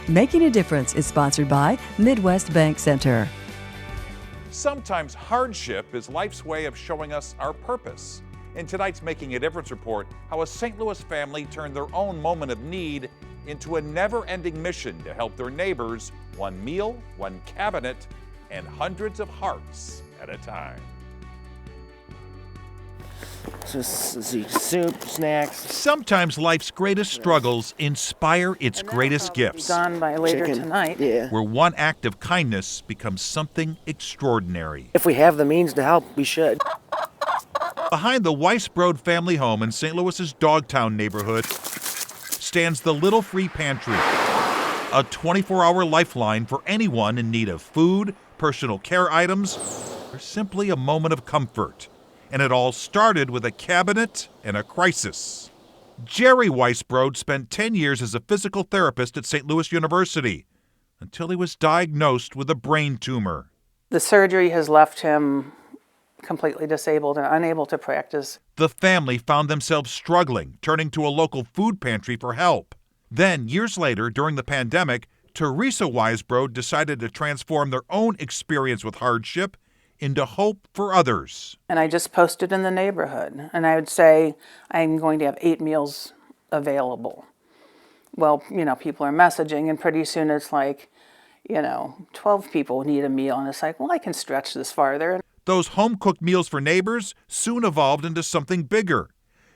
Making a Difference is sponsored by Midwest Bank Center. Sometimes hardship is life's way of showing us our purpose. In tonight's Making a Difference report, how a St. Louis family turned their own moment of need into a never-ending mission to help their neighbors, one meal, one cabinet, and hundreds of hearts at a time. Just let's see, soup, snacks. Sometimes life's greatest struggles inspire its greatest gifts. Gone by later Chicken. tonight. Yeah. Where one act of kindness becomes something extraordinary. If we have the means to help, we should. Behind the Weisbrod family home in St. Louis's Dogtown neighborhood stands the Little Free Pantry, a 24-hour lifeline for anyone in need of food, personal care items, or simply a moment of comfort. And it all started with a cabinet and a crisis. Jerry Weisbrod spent 10 years as a physical therapist at St. Louis University until he was diagnosed with a brain tumor. The surgery has left him completely disabled and unable to practice. The family found themselves struggling, turning to a local food pantry for help. Then, years later, during the pandemic, Teresa Weisbrod decided to transform their own experience with hardship into hope for others. And I just posted in the neighborhood, and I would say, I'm going to have 8 meals available. Well, people are messaging, and pretty soon it's like, 12 people need a meal, and it's like, well, I can stretch this farther. Those home-cooked meals for neighbors soon evolved into something bigger.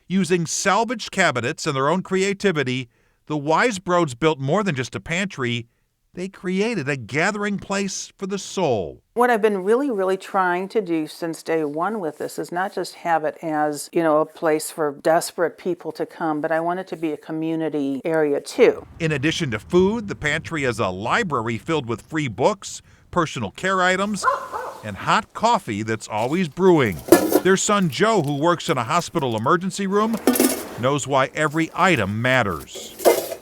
Using salvaged cabinets and their own creativity, the Weisbrods built more than just a pantry. They created a gathering place for the soul. What I've been really trying to do since day one with this is not just have it as, a place for desperate people to come, but I want it to be a community area too. In addition to food, the pantry is a library filled with free books, personal care items, and hot coffee that's always brewing. Their son Joe, who works in a hospital emergency room, knows why every item matters.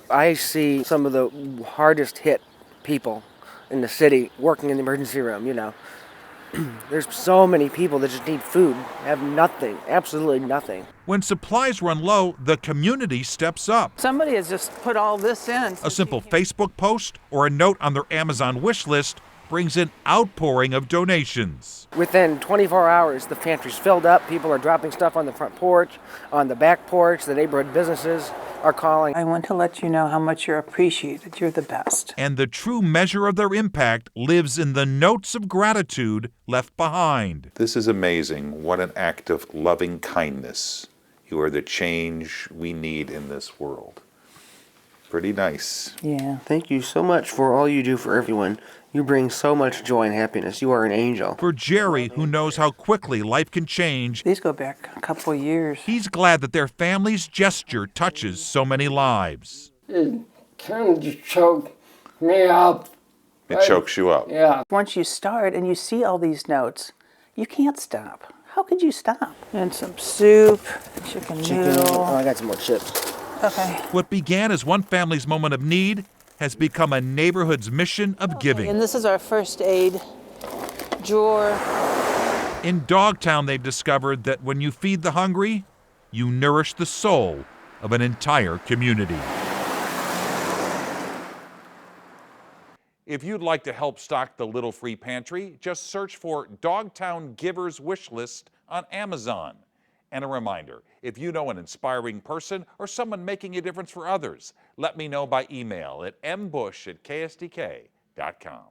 I see some of the hardest hit people in the city working in the emergency room, There's so many people that just need food, have nothing, absolutely nothing. When supplies run low, the community steps up. Somebody has just put all this in. A simple Facebook post or a note on their Amazon wish list brings an outpouring of donations. Within 24 hours, the pantry's filled up. People are dropping stuff on the front porch, on the back porch. The neighborhood businesses are calling. I want to let you know how much you're appreciated. You're the best. And the true measure of their impact lives in the notes of gratitude left behind. This is amazing. What an act of loving kindness. You are the change we need in this world. Pretty nice. Yeah. Thank you so much for all you do for everyone. You bring so much joy and happiness. You are an angel. For Jerry, who knows how quickly life can change, These go back a couple of years. he's glad that their family's gesture touches so many lives. It kind of choked me up. It chokes you up. Yeah. Once you start and you see all these notes, you can't stop. How could you stop? And some soup, chicken noodle. Oh, I got some more chips. Okay. What began as one family's moment of need has become a neighborhood's mission of giving. And this is our first aid drawer. In Dogtown, they've discovered that when you feed the hungry, you nourish the soul of an entire community. If you'd like to help stock the Little Free Pantry, just search for Dogtown Givers Wish List on Amazon. And a reminder, if you know an inspiring person or someone making a difference for others, let me know by email at mbush@ksdk.com.